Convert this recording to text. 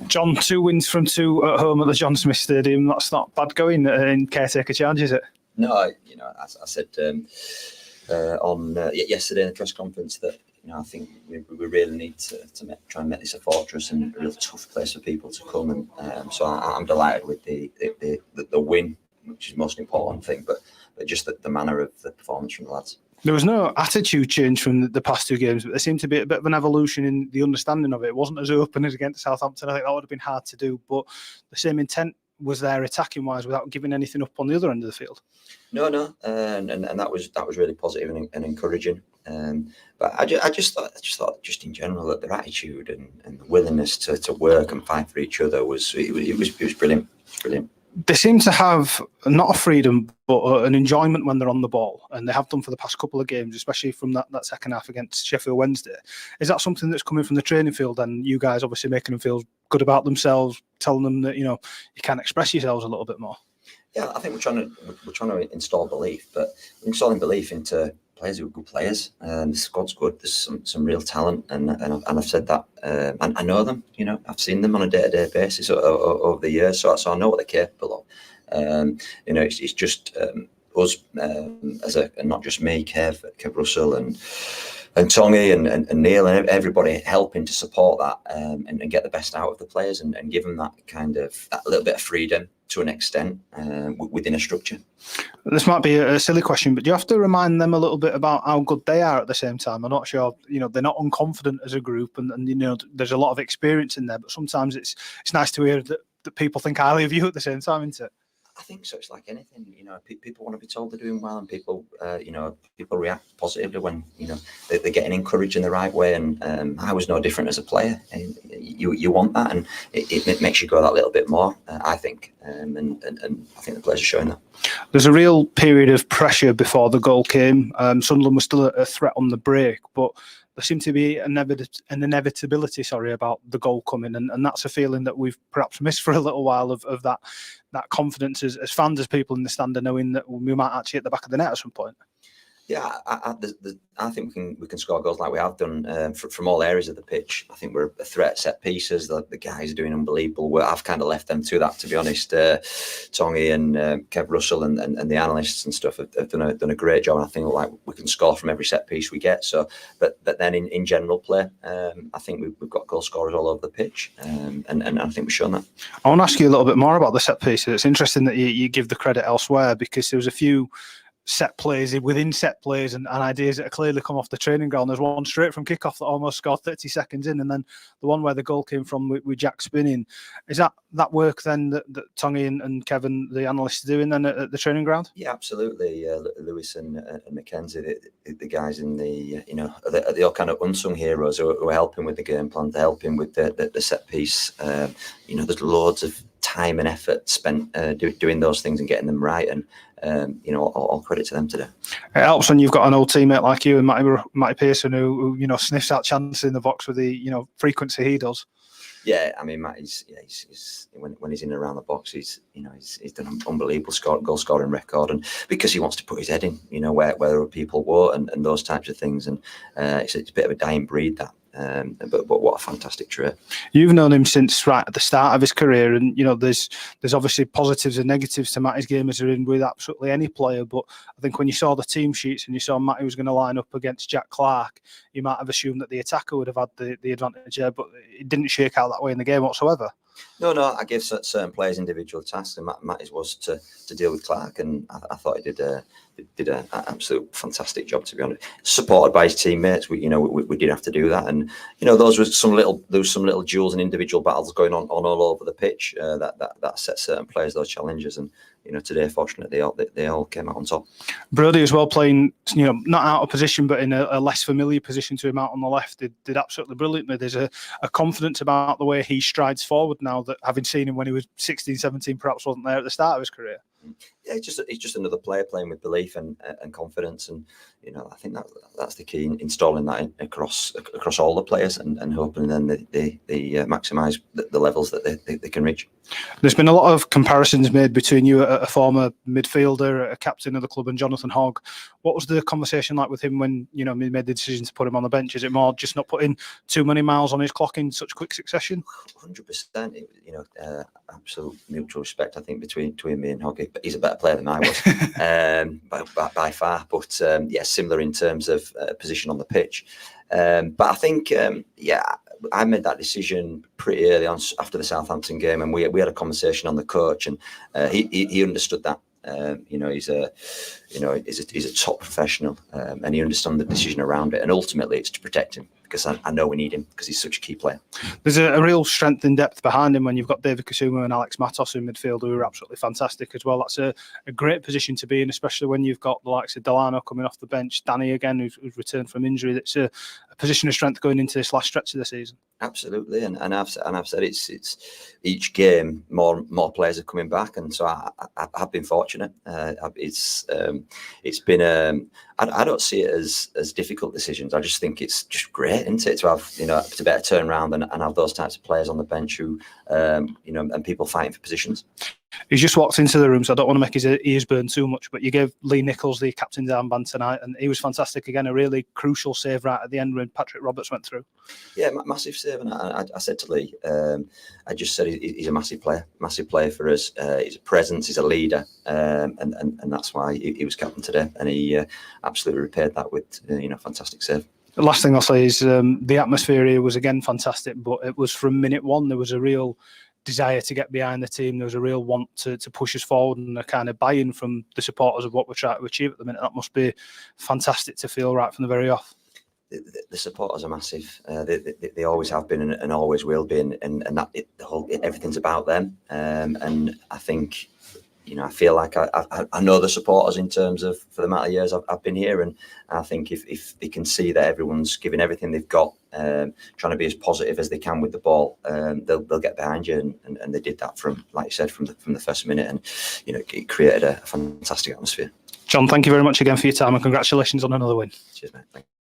John, 2 wins from 2 at home at the John Smith Stadium. That's not bad going in caretaker charge, is it? No, as I said on yesterday in the press conference that I think we really need to try and make this a fortress and a real tough place for people to come. And so I'm delighted with the win, which is the most important thing, but just the manner of the performance from the lads. There was no attitude change from the past 2 games, but there seemed to be a bit of an evolution in the understanding of it. It wasn't as open as against Southampton. I think that would have been hard to do, but the same intent was there attacking-wise without giving anything up on the other end of the field. No, and that was really positive and encouraging. But I just thought in general that their attitude and the willingness to work and fight for each other was brilliant. It was brilliant. They seem to have not a freedom, but an enjoyment when they're on the ball, and they have done for the past couple of games, especially from that second half against Sheffield Wednesday. Is that something that's coming from the training field, and you guys obviously making them feel good about themselves, telling them that you can express yourselves a little bit more? Yeah, I think we're trying to install belief, but we're installing belief into players who are good players, and the squad's good. There's some real talent, and I've said that, and I know them. I've seen them on a day-to-day basis over the years, so I know what they're capable of. It's just us as not just me, Kev Russell, and Tongi and Neil and everybody helping to support that and get the best out of the players and give them that little bit of freedom to an extent within a structure. This might be a silly question, but do you have to remind them a little bit about how good they are at the same time? I'm not sure, they're not unconfident as a group and there's a lot of experience in there, but sometimes it's nice to hear that people think highly of you at the same time, isn't it? I think so. It's like anything, people want to be told they're doing well, and people react positively when they're getting encouraged in the right way. And I was no different as a player. And you want that, and it makes you go that little bit more. I think, and I think the players are showing that. There's a real period of pressure before the goal came. Sunderland was still a threat on the break, but there seemed to be an inevitability, about the goal coming, and that's a feeling that we've perhaps missed for a little while of that confidence as fans, as people in the stand, are knowing that we might actually hit the back of the net at some point. Yeah, I think we can score goals like we have done from all areas of the pitch. I think we're a threat at set pieces. The guys are doing unbelievable work. I've kind of left them to that, to be honest. Tongi and Kev Russell and the analysts and stuff have done a great job. And I think like we can score from every set piece we get. So, but then in general play, I think we've got goal scorers all over the pitch, and I think we've shown that. I want to ask you a little bit more about the set pieces. It's interesting that you give the credit elsewhere, because there was a few set plays within set plays and ideas that have clearly come off the training ground. There's one straight from kickoff that almost scored 30 seconds in, and then the one where the goal came from with Jack spinning. Is that work then that Tongi and Kevin, the analysts, are doing then at the training ground? Yeah, absolutely. Lewis and Mackenzie, the guys in the all kind of unsung heroes who are helping with the game plan, they're helping with the set piece. There's loads of time and effort spent doing those things and getting them right, and all credit to them today. It helps when you've got an old teammate like you and Matty Pearson who sniffs out chances in the box with the frequency he does. Yeah, I mean, Matty's when he's in and around the box, he's done an unbelievable goal scoring record, and because he wants to put his head in, where other people won't, and those types of things, and it's a bit of a dying breed that. But what a fantastic trait. You've known him since right at the start of his career, and there's obviously positives and negatives to Matty's game as there is with absolutely any player. But I think when you saw the team sheets and you saw Matty was going to line up against Jack Clarke, you might have assumed that the attacker would have had the advantage there, but it didn't shake out that way in the game whatsoever. No, I gave certain players individual tasks, and Matty's was to deal with Clarke, and I thought he did an absolute fantastic job, to be honest. Supported by his teammates, we did have to do that, and there was some little duels and individual battles going on all over the pitch that set certain players those challenges, and today, fortunately, they all came out on top. Brody as well, playing not out of position but in a less familiar position to him out on the left, did absolutely brilliantly. There's a confidence about the way he strides forward now that, having seen him when he was 16, 17, perhaps wasn't there at the start of his career. Yeah, it's just another player playing with belief and confidence, and I think that's the key, installing that across all the players, and hoping then they maximise the levels that they can reach. There's been a lot of comparisons made between you, a former midfielder, a captain of the club, and Jonathan Hogg. What was the conversation like with him when he made the decision to put him on the bench? Is it more just not putting too many miles on his clock in such quick succession? 100%. Absolute mutual respect, I think, between me and Hoggy. But he's a better player than I was, by far. But similar in terms of position on the pitch. But I think, I made that decision pretty early on after the Southampton game, and we had a conversation on the coach, and he understood that. He's a top professional, and he understands the decision around it. And ultimately, it's to protect him, because I know we need him, because he's such a key player. There's a real strength and depth behind him when you've got David Kasuma and Alex Matos in midfield, who are absolutely fantastic as well. That's a great position to be in, especially when you've got the likes of Delano coming off the bench, Danny again, who's returned from injury. That's a position of strength going into this last stretch of the season. Absolutely, and I've said it's each game more players are coming back, and so I've been fortunate. It's been I don't see it as difficult decisions. I just think it's just great, isn't it, to have to better turn around and have those types of players on the bench who and people fighting for positions. He's just walked into the room, so I don't want to make his ears burn too much, but you gave Lee Nichols the captain's armband tonight, and he was fantastic again. A really crucial save right at the end when Patrick Roberts went through. Yeah, massive save. And I said to Lee, I just said he's a massive player for us. He's a presence, he's a leader, and that's why he was captain today, and he absolutely repaired that with fantastic save. The last thing I'll say is the atmosphere here was again fantastic, but it was from minute one. There was a real desire to get behind the team. There was a real want to push us forward, and a kind of buy-in from the supporters of what we're trying to achieve at the minute. That must be fantastic to feel right from the very off. The supporters are massive. They always have been and always will be, and that everything's about them. And I think I feel like I know the supporters in terms of, for the amount of years I've been here, and I think if they can see that everyone's giving everything they've got, trying to be as positive as they can with the ball, they'll get behind you, and they did that from, like you said, from the first minute, and it created a fantastic atmosphere. Jon, thank you very much again for your time, and congratulations on another win. Cheers, mate. Thank you.